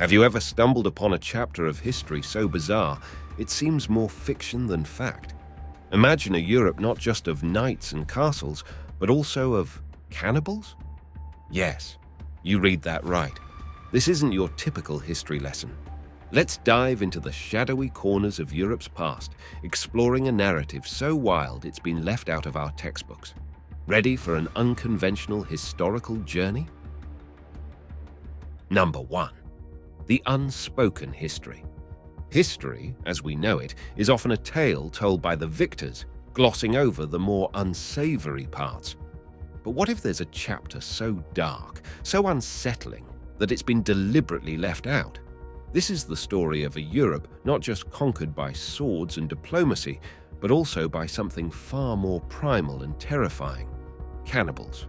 Have you ever stumbled upon a chapter of history so bizarre it seems more fiction than fact? Imagine a Europe not just of knights and castles, but also of cannibals? Yes, you read that right. This isn't your typical history lesson. Let's dive into the shadowy corners of Europe's past, exploring a narrative so wild it's been left out of our textbooks. Ready for an unconventional historical journey? Number 1. The unspoken history. History, as we know it, is often a tale told by the victors, glossing over the more unsavory parts. But what if there's a chapter so dark, so unsettling, that it's been deliberately left out? This is the story of a Europe not just conquered by swords and diplomacy, but also by something far more primal and terrifying: cannibals.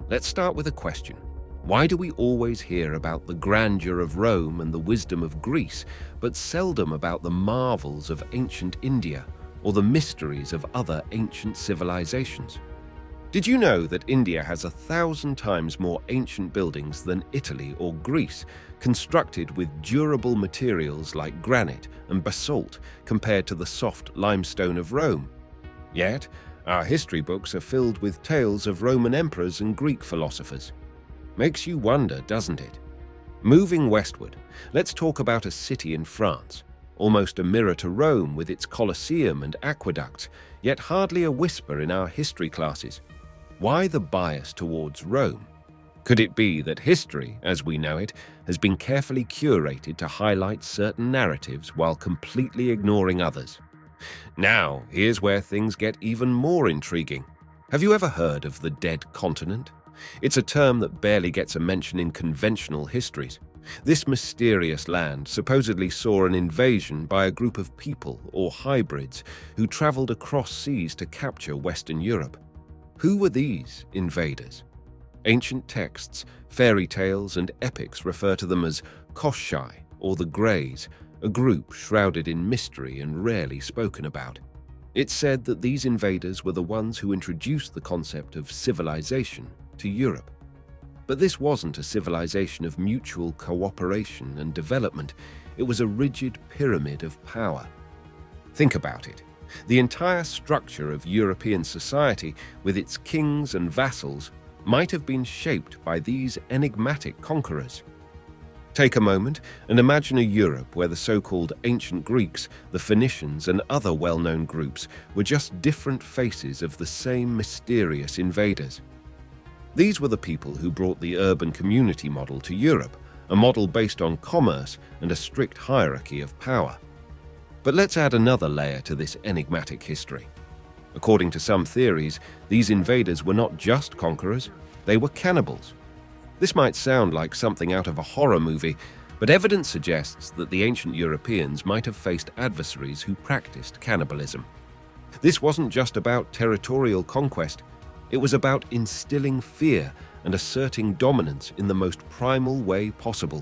Let's start with a question. Why do we always hear about the grandeur of Rome and the wisdom of Greece, but seldom about the marvels of ancient India or the mysteries of other ancient civilizations? Did you know that India has 1,000 times more ancient buildings than Italy or Greece, constructed with durable materials like granite and basalt compared to the soft limestone of Rome? Yet, our history books are filled with tales of Roman emperors and Greek philosophers. Makes you wonder, doesn't it? Moving westward, let's talk about a city in France, almost a mirror to Rome with its Colosseum and aqueducts, yet hardly a whisper in our history classes. Why the bias towards Rome? Could it be that history, as we know it, has been carefully curated to highlight certain narratives while completely ignoring others? Now, here's where things get even more intriguing. Have you ever heard of the Dead Continent? It's a term that barely gets a mention in conventional histories. This mysterious land supposedly saw an invasion by a group of people or hybrids who traveled across seas to capture Western Europe. Who were these invaders? Ancient texts, fairy tales, and epics refer to them as Koshchai or the Greys, a group shrouded in mystery and rarely spoken about. It's said that these invaders were the ones who introduced the concept of civilization to Europe. But this wasn't a civilization of mutual cooperation and development. It was a rigid pyramid of power. Think about it. The entire structure of European society, with its kings and vassals, might have been shaped by these enigmatic conquerors. Take a moment and imagine a Europe where the so-called ancient Greeks, the Phoenicians, and other well-known groups were just different faces of the same mysterious invaders. These were the people who brought the urban community model to Europe, a model based on commerce and a strict hierarchy of power. But let's add another layer to this enigmatic history. According to some theories, these invaders were not just conquerors, they were cannibals. This might sound like something out of a horror movie, but evidence suggests that the ancient Europeans might have faced adversaries who practiced cannibalism. This wasn't just about territorial conquest, it was about instilling fear and asserting dominance in the most primal way possible.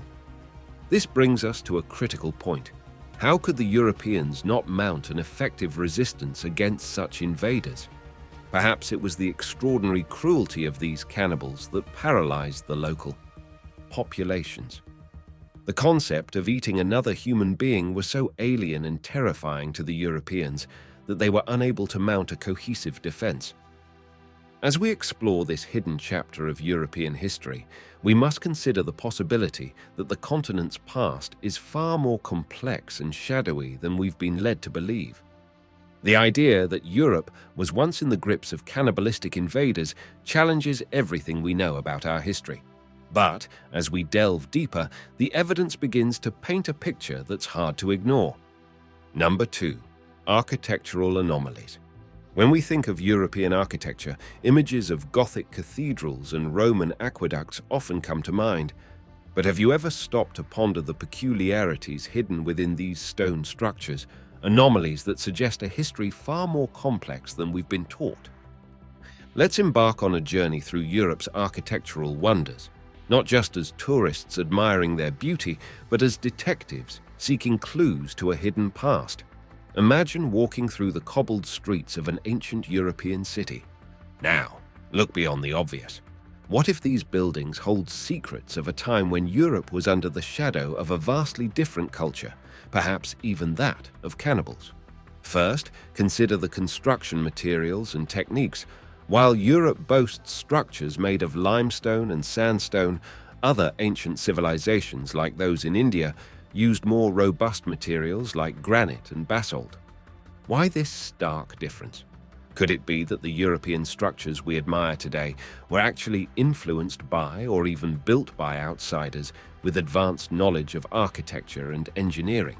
This brings us to a critical point. How could the Europeans not mount an effective resistance against such invaders? Perhaps it was the extraordinary cruelty of these cannibals that paralyzed the local populations. The concept of eating another human being was so alien and terrifying to the Europeans that they were unable to mount a cohesive defense. As we explore this hidden chapter of European history, we must consider the possibility that the continent's past is far more complex and shadowy than we've been led to believe. The idea that Europe was once in the grips of cannibalistic invaders challenges everything we know about our history. But, as we delve deeper, the evidence begins to paint a picture that's hard to ignore. Number 2. Architectural anomalies. When we think of European architecture, images of Gothic cathedrals and Roman aqueducts often come to mind. But have you ever stopped to ponder the peculiarities hidden within these stone structures, anomalies that suggest a history far more complex than we've been taught? Let's embark on a journey through Europe's architectural wonders, not just as tourists admiring their beauty, but as detectives seeking clues to a hidden past. Imagine walking through the cobbled streets of an ancient European city. Now, look beyond the obvious. What if these buildings hold secrets of a time when Europe was under the shadow of a vastly different culture, perhaps even that of cannibals? First, consider the construction materials and techniques. While Europe boasts structures made of limestone and sandstone, other ancient civilizations, like those in India, used more robust materials like granite and basalt. Why this stark difference? Could it be that the European structures we admire today were actually influenced by or even built by outsiders with advanced knowledge of architecture and engineering?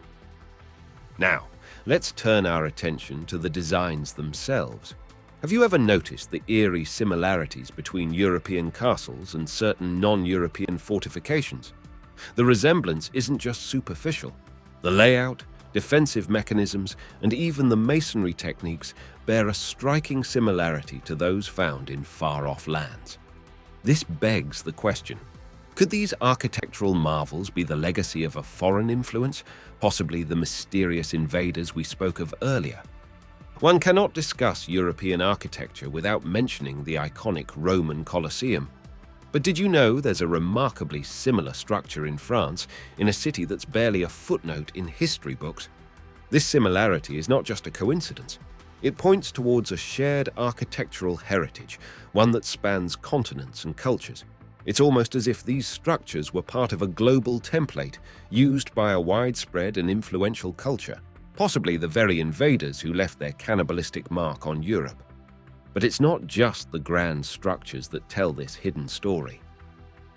Now, let's turn our attention to the designs themselves. Have you ever noticed the eerie similarities between European castles and certain non-European fortifications? The resemblance isn't just superficial. The layout, defensive mechanisms, and even the masonry techniques bear a striking similarity to those found in far-off lands. This begs the question, could these architectural marvels be the legacy of a foreign influence, possibly the mysterious invaders we spoke of earlier? One cannot discuss European architecture without mentioning the iconic Roman Colosseum. But did you know there's a remarkably similar structure in France, in a city that's barely a footnote in history books? This similarity is not just a coincidence. It points towards a shared architectural heritage, one that spans continents and cultures. It's almost as if these structures were part of a global template used by a widespread and influential culture, possibly the very invaders who left their cannibalistic mark on Europe. But it's not just the grand structures that tell this hidden story.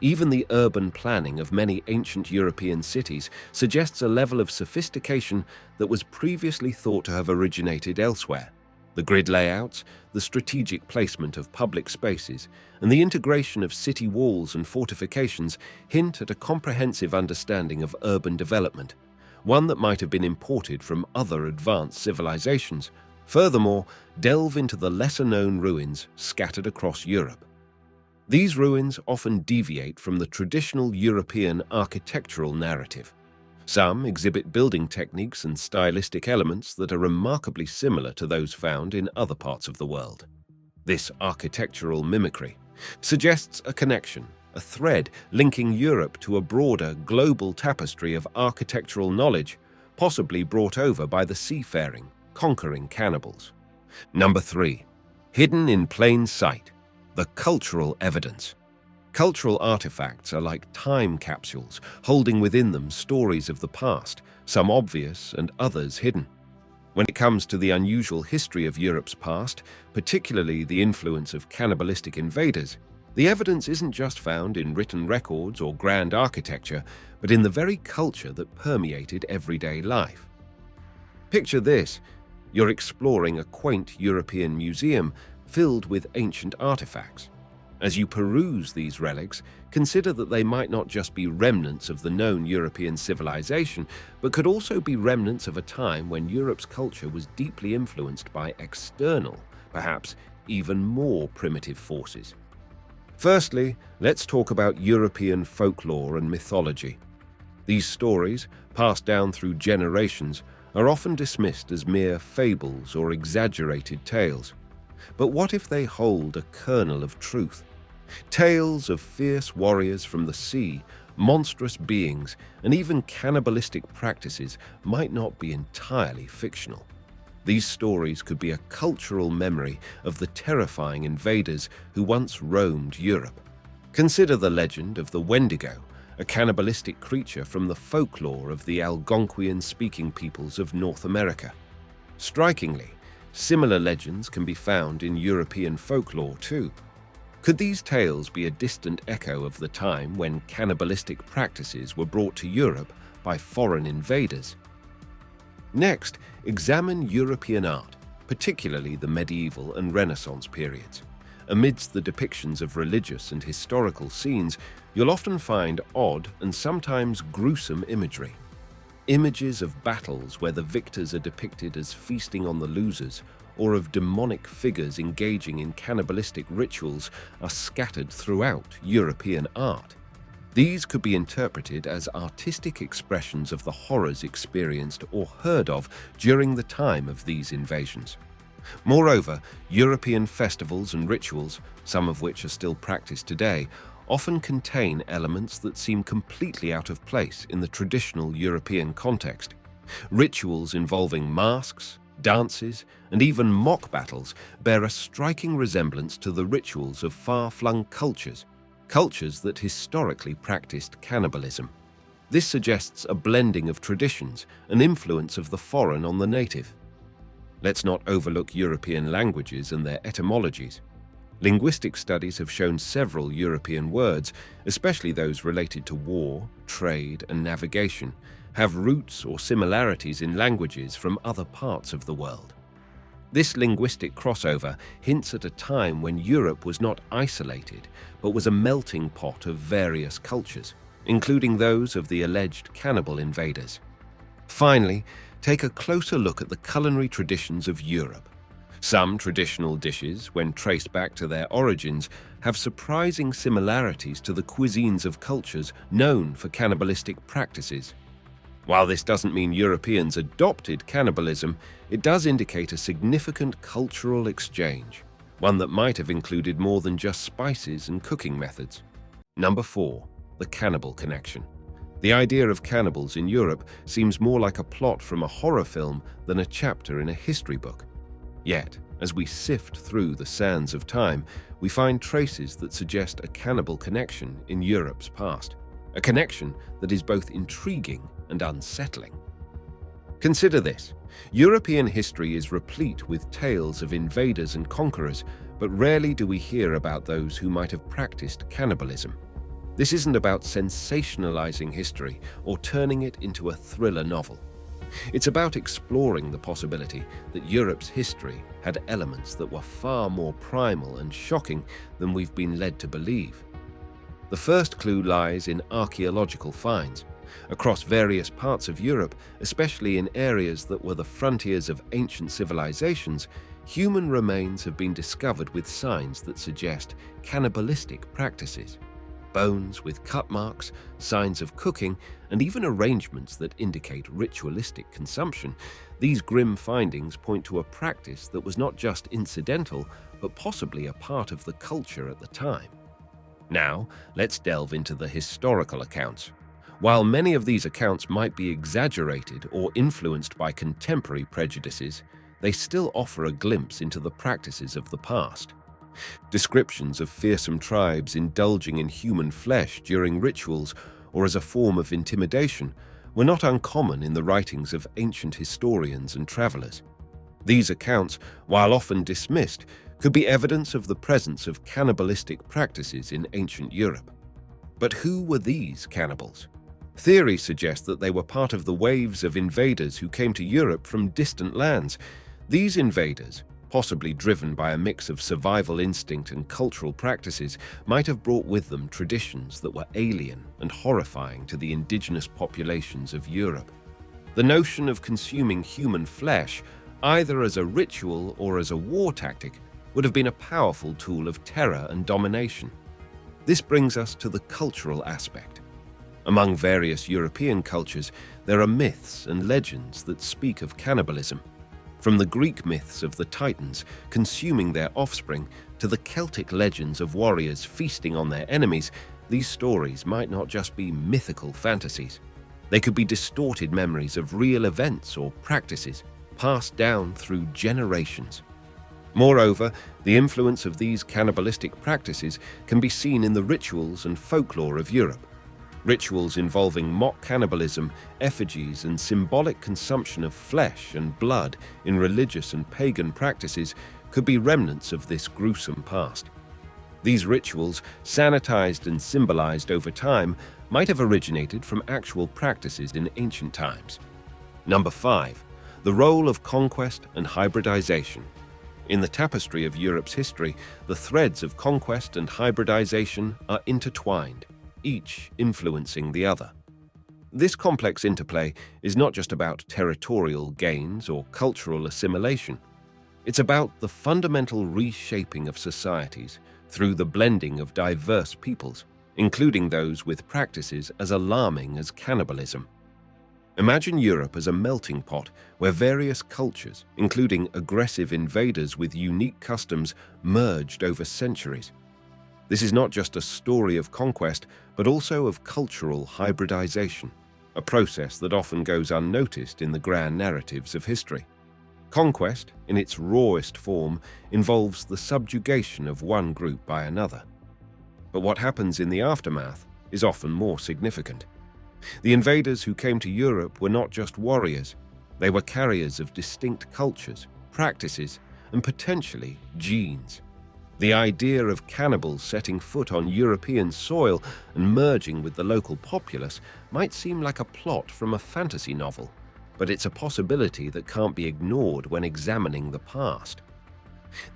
Even the urban planning of many ancient European cities suggests a level of sophistication that was previously thought to have originated elsewhere. The grid layouts, the strategic placement of public spaces, and the integration of city walls and fortifications hint at a comprehensive understanding of urban development, one that might have been imported from other advanced civilizations. Furthermore, delve into the lesser-known ruins scattered across Europe. These ruins often deviate from the traditional European architectural narrative. Some exhibit building techniques and stylistic elements that are remarkably similar to those found in other parts of the world. This architectural mimicry suggests a connection, a thread linking Europe to a broader global tapestry of architectural knowledge, possibly brought over by the seafaring, conquering cannibals. Number 3. Hidden in plain sight, the cultural evidence. Cultural artifacts are like time capsules, holding within them stories of the past, some obvious and others hidden. When it comes to the unusual history of Europe's past, particularly the influence of cannibalistic invaders, the evidence isn't just found in written records or grand architecture, but in the very culture that permeated everyday life. Picture this. You're exploring a quaint European museum filled with ancient artifacts. As you peruse these relics, consider that they might not just be remnants of the known European civilization, but could also be remnants of a time when Europe's culture was deeply influenced by external, perhaps even more primitive forces. Firstly, let's talk about European folklore and mythology. These stories, passed down through generations, are often dismissed as mere fables or exaggerated tales. But what if they hold a kernel of truth? Tales of fierce warriors from the sea, monstrous beings, and even cannibalistic practices might not be entirely fictional. These stories could be a cultural memory of the terrifying invaders who once roamed Europe. Consider the legend of the Wendigo, a cannibalistic creature from the folklore of the Algonquian-speaking peoples of North America. Strikingly, similar legends can be found in European folklore too. Could these tales be a distant echo of the time when cannibalistic practices were brought to Europe by foreign invaders? Next, examine European art, particularly the medieval and Renaissance periods. Amidst the depictions of religious and historical scenes, you'll often find odd and sometimes gruesome imagery. Images of battles where the victors are depicted as feasting on the losers, or of demonic figures engaging in cannibalistic rituals, are scattered throughout European art. These could be interpreted as artistic expressions of the horrors experienced or heard of during the time of these invasions. Moreover, European festivals and rituals, some of which are still practiced today, often contain elements that seem completely out of place in the traditional European context. Rituals involving masks, dances, and even mock battles bear a striking resemblance to the rituals of far-flung cultures that historically practiced cannibalism. This suggests a blending of traditions and influence of the foreign on the native. Let's not overlook European languages and their etymologies. Linguistic studies have shown several European words, especially those related to war, trade, and navigation, have roots or similarities in languages from other parts of the world. This linguistic crossover hints at a time when Europe was not isolated, but was a melting pot of various cultures, including those of the alleged cannibal invaders. Finally, take a closer look at the culinary traditions of Europe. Some traditional dishes, when traced back to their origins, have surprising similarities to the cuisines of cultures known for cannibalistic practices. While this doesn't mean Europeans adopted cannibalism, it does indicate a significant cultural exchange, one that might have included more than just spices and cooking methods. Number 4. The cannibal connection. The idea of cannibals in Europe seems more like a plot from a horror film than a chapter in a history book. Yet, as we sift through the sands of time, we find traces that suggest a cannibal connection in Europe's past, a connection that is both intriguing and unsettling. Consider this. European history is replete with tales of invaders and conquerors, but rarely do we hear about those who might have practiced cannibalism. This isn't about sensationalizing history or turning it into a thriller novel. It's about exploring the possibility that Europe's history had elements that were far more primal and shocking than we've been led to believe. The first clue lies in archaeological finds. Across various parts of Europe, especially in areas that were the frontiers of ancient civilizations, human remains have been discovered with signs that suggest cannibalistic practices. Bones with cut marks, signs of cooking, and even arrangements that indicate ritualistic consumption. These grim findings point to a practice that was not just incidental, but possibly a part of the culture at the time. Now, let's delve into the historical accounts. While many of these accounts might be exaggerated or influenced by contemporary prejudices, they still offer a glimpse into the practices of the past. Descriptions of fearsome tribes indulging in human flesh during rituals or as a form of intimidation were not uncommon in the writings of ancient historians and travelers. These accounts, while often dismissed, could be evidence of the presence of cannibalistic practices in ancient Europe. But who were these cannibals? Theories suggest that they were part of the waves of invaders who came to Europe from distant lands. These invaders, possibly driven by a mix of survival instinct and cultural practices, might have brought with them traditions that were alien and horrifying to the indigenous populations of Europe. The notion of consuming human flesh, either as a ritual or as a war tactic, would have been a powerful tool of terror and domination. This brings us to the cultural aspect. Among various European cultures, there are myths and legends that speak of cannibalism. From the Greek myths of the Titans consuming their offspring to the Celtic legends of warriors feasting on their enemies, these stories might not just be mythical fantasies. They could be distorted memories of real events or practices passed down through generations. Moreover, the influence of these cannibalistic practices can be seen in the rituals and folklore of Europe. Rituals involving mock cannibalism, effigies, and symbolic consumption of flesh and blood in religious and pagan practices could be remnants of this gruesome past. These rituals, sanitized and symbolized over time, might have originated from actual practices in ancient times. Number 5. The role of conquest and hybridization. In the tapestry of Europe's history, the threads of conquest and hybridization are intertwined, each influencing the other. This complex interplay is not just about territorial gains or cultural assimilation. It's about the fundamental reshaping of societies through the blending of diverse peoples, including those with practices as alarming as cannibalism. Imagine Europe as a melting pot where various cultures, including aggressive invaders with unique customs, merged over centuries. This is not just a story of conquest, but also of cultural hybridization, a process that often goes unnoticed in the grand narratives of history. Conquest, in its rawest form, involves the subjugation of one group by another. But what happens in the aftermath is often more significant. The invaders who came to Europe were not just warriors, they were carriers of distinct cultures, practices, and potentially genes. The idea of cannibals setting foot on European soil and merging with the local populace might seem like a plot from a fantasy novel, but it's a possibility that can't be ignored when examining the past.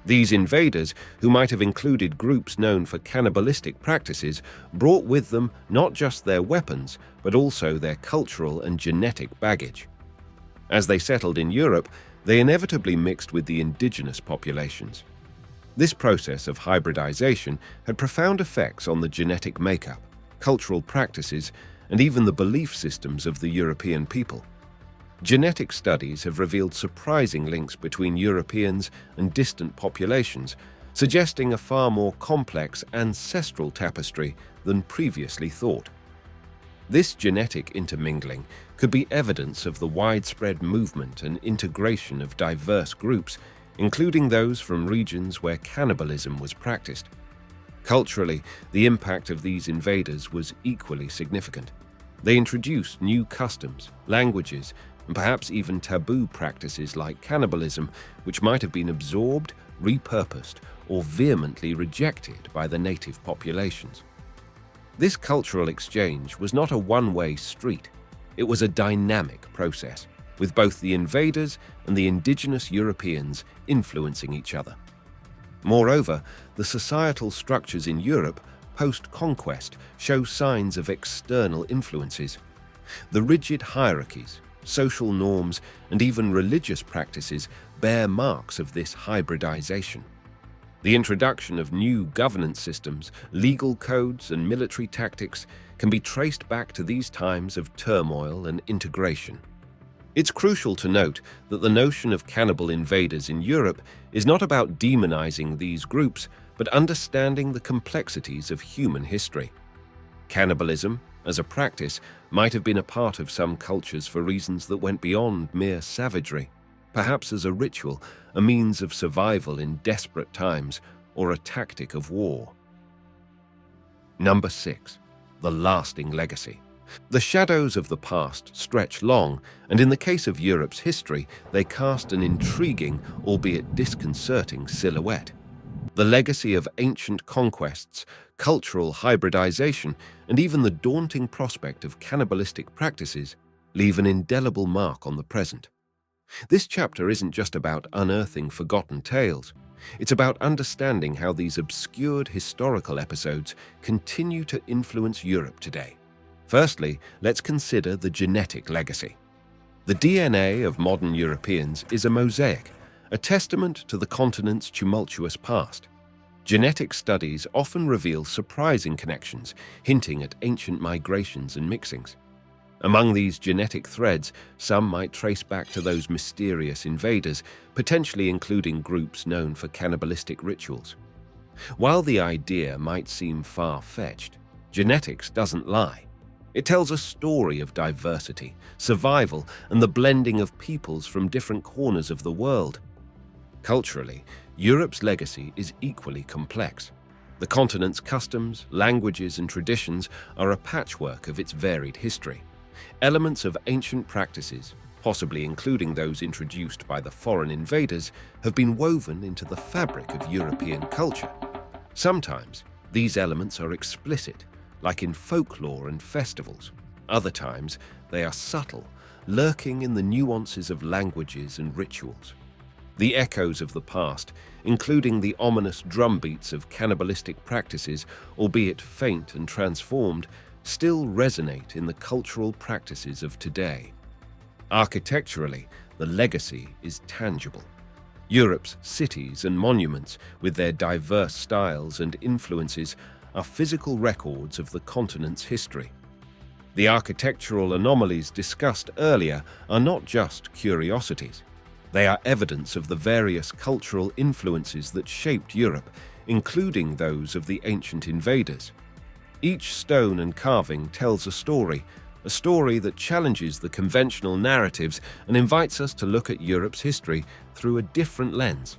These invaders, who might have included groups known for cannibalistic practices, brought with them not just their weapons, but also their cultural and genetic baggage. As they settled in Europe, they inevitably mixed with the indigenous populations. This process of hybridization had profound effects on the genetic makeup, cultural practices, and even the belief systems of the European people. Genetic studies have revealed surprising links between Europeans and distant populations, suggesting a far more complex ancestral tapestry than previously thought. This genetic intermingling could be evidence of the widespread movement and integration of diverse groups, including those from regions where cannibalism was practiced. Culturally, the impact of these invaders was equally significant. They introduced new customs, languages, and perhaps even taboo practices like cannibalism, which might have been absorbed, repurposed, or vehemently rejected by the native populations. This cultural exchange was not a one-way street. It was a dynamic process, with both the invaders and the indigenous Europeans influencing each other. Moreover, the societal structures in Europe post-conquest show signs of external influences. The rigid hierarchies, social norms, and even religious practices bear marks of this hybridization. The introduction of new governance systems, legal codes, and military tactics can be traced back to these times of turmoil and integration. It's crucial to note that the notion of cannibal invaders in Europe is not about demonizing these groups, but understanding the complexities of human history. Cannibalism, as a practice, might have been a part of some cultures for reasons that went beyond mere savagery, perhaps as a ritual, a means of survival in desperate times, or a tactic of war. Number 6. The lasting legacy. The shadows of the past stretch long, and in the case of Europe's history, they cast an intriguing, albeit disconcerting, silhouette. The legacy of ancient conquests, cultural hybridization, and even the daunting prospect of cannibalistic practices leave an indelible mark on the present. This chapter isn't just about unearthing forgotten tales. It's about understanding how these obscured historical episodes continue to influence Europe today. Firstly, let's consider the genetic legacy. The DNA of modern Europeans is a mosaic, a testament to the continent's tumultuous past. Genetic studies often reveal surprising connections, hinting at ancient migrations and mixings. Among these genetic threads, some might trace back to those mysterious invaders, potentially including groups known for cannibalistic rituals. While the idea might seem far-fetched, genetics doesn't lie. It tells a story of diversity, survival, and the blending of peoples from different corners of the world. Culturally, Europe's legacy is equally complex. The continent's customs, languages, and traditions are a patchwork of its varied history. Elements of ancient practices, possibly including those introduced by the foreign invaders, have been woven into the fabric of European culture. Sometimes, these elements are explicit, like in folklore and festivals. Other times, they are subtle, lurking in the nuances of languages and rituals. The echoes of the past, including the ominous drumbeats of cannibalistic practices, albeit faint and transformed, still resonate in the cultural practices of today. Architecturally, the legacy is tangible. Europe's cities and monuments, with their diverse styles and influences, are physical records of the continent's history. The architectural anomalies discussed earlier are not just curiosities. They are evidence of the various cultural influences that shaped Europe, including those of the ancient invaders. Each stone and carving tells a story that challenges the conventional narratives and invites us to look at Europe's history through a different lens.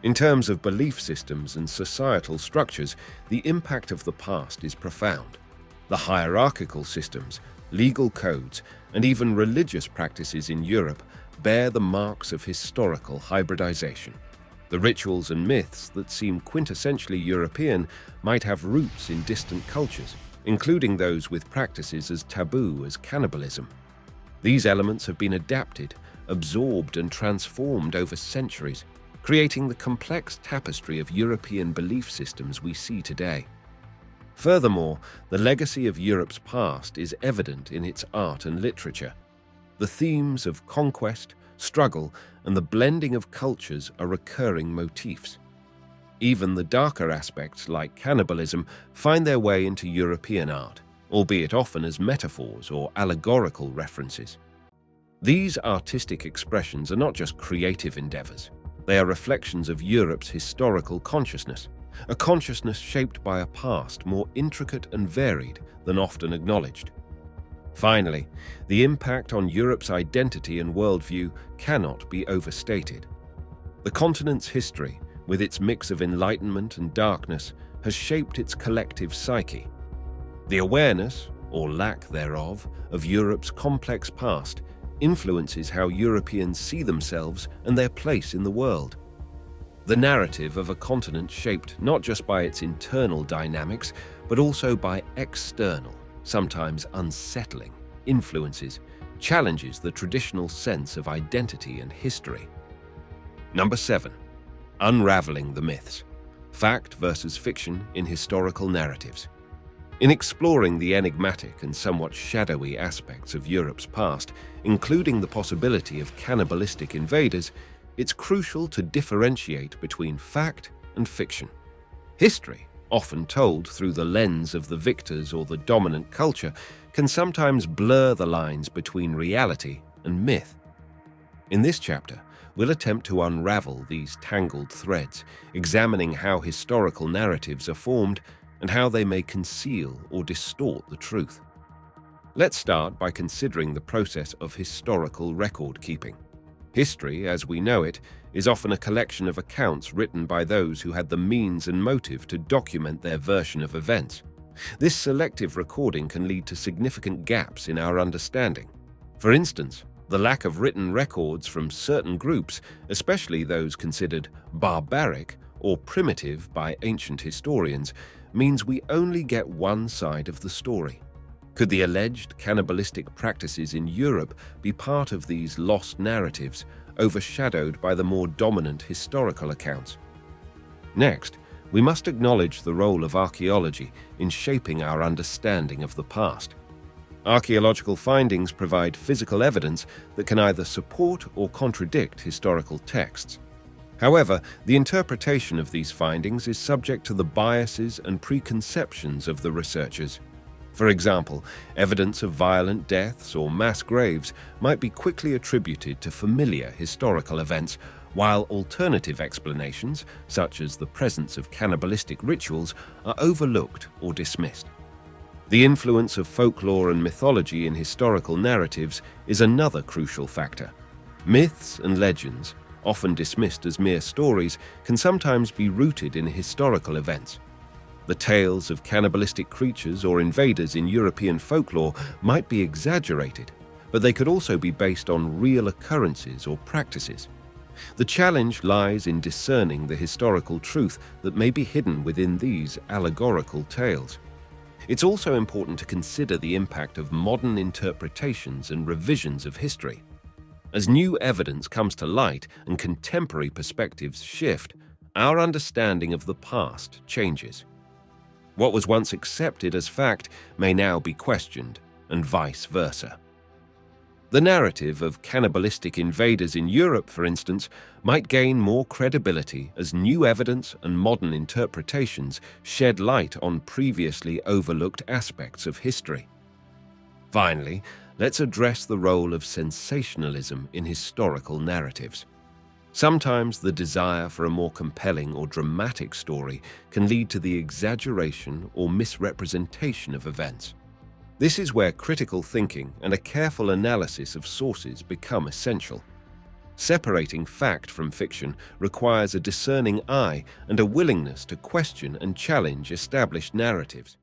In terms of belief systems and societal structures, the impact of the past is profound. The hierarchical systems, legal codes, and even religious practices in Europe bear the marks of historical hybridization. The rituals and myths that seem quintessentially European might have roots in distant cultures, including those with practices as taboo as cannibalism. These elements have been adapted, absorbed, and transformed over centuries, creating the complex tapestry of European belief systems we see today. Furthermore, the legacy of Europe's past is evident in its art and literature. The themes of conquest, struggle, and the blending of cultures are recurring motifs. Even the darker aspects, like cannibalism, find their way into European art, albeit often as metaphors or allegorical references. These artistic expressions are not just creative endeavors. They are reflections of Europe's historical consciousness, a consciousness shaped by a past more intricate and varied than often acknowledged. Finally, the impact on Europe's identity and worldview cannot be overstated. The continent's history, with its mix of enlightenment and darkness, has shaped its collective psyche. The awareness, or lack thereof, of Europe's complex past influences how Europeans see themselves and their place in the world. The narrative of a continent shaped not just by its internal dynamics, but also by external, sometimes unsettling, influences, challenges the traditional sense of identity and history. Number 7. Unraveling the myths. Fact versus fiction in historical narratives. In exploring the enigmatic and somewhat shadowy aspects of Europe's past, including the possibility of cannibalistic invaders, it's crucial to differentiate between fact and fiction. History, often told through the lens of the victors or the dominant culture, can sometimes blur the lines between reality and myth. In this chapter, we'll attempt to unravel these tangled threads, examining how historical narratives are formed and how they may conceal or distort the truth. Let's start by considering the process of historical record-keeping. History, as we know it, is often a collection of accounts written by those who had the means and motive to document their version of events. This selective recording can lead to significant gaps in our understanding. For instance, the lack of written records from certain groups, especially those considered barbaric or primitive by ancient historians, means we only get one side of the story. Could the alleged cannibalistic practices in Europe be part of these lost narratives, overshadowed by the more dominant historical accounts? Next, we must acknowledge the role of archaeology in shaping our understanding of the past. Archaeological findings provide physical evidence that can either support or contradict historical texts. However, the interpretation of these findings is subject to the biases and preconceptions of the researchers. For example, evidence of violent deaths or mass graves might be quickly attributed to familiar historical events, while alternative explanations, such as the presence of cannibalistic rituals, are overlooked or dismissed. The influence of folklore and mythology in historical narratives is another crucial factor. Myths and legends, often dismissed as mere stories, can sometimes be rooted in historical events. The tales of cannibalistic creatures or invaders in European folklore might be exaggerated, but they could also be based on real occurrences or practices. The challenge lies in discerning the historical truth that may be hidden within these allegorical tales. It's also important to consider the impact of modern interpretations and revisions of history. As new evidence comes to light and contemporary perspectives shift, our understanding of the past changes. What was once accepted as fact may now be questioned, and vice versa. The narrative of cannibalistic invaders in Europe, for instance, might gain more credibility as new evidence and modern interpretations shed light on previously overlooked aspects of history. Finally, let's address the role of sensationalism in historical narratives. Sometimes the desire for a more compelling or dramatic story can lead to the exaggeration or misrepresentation of events. This is where critical thinking and a careful analysis of sources become essential. Separating fact from fiction requires a discerning eye and a willingness to question and challenge established narratives.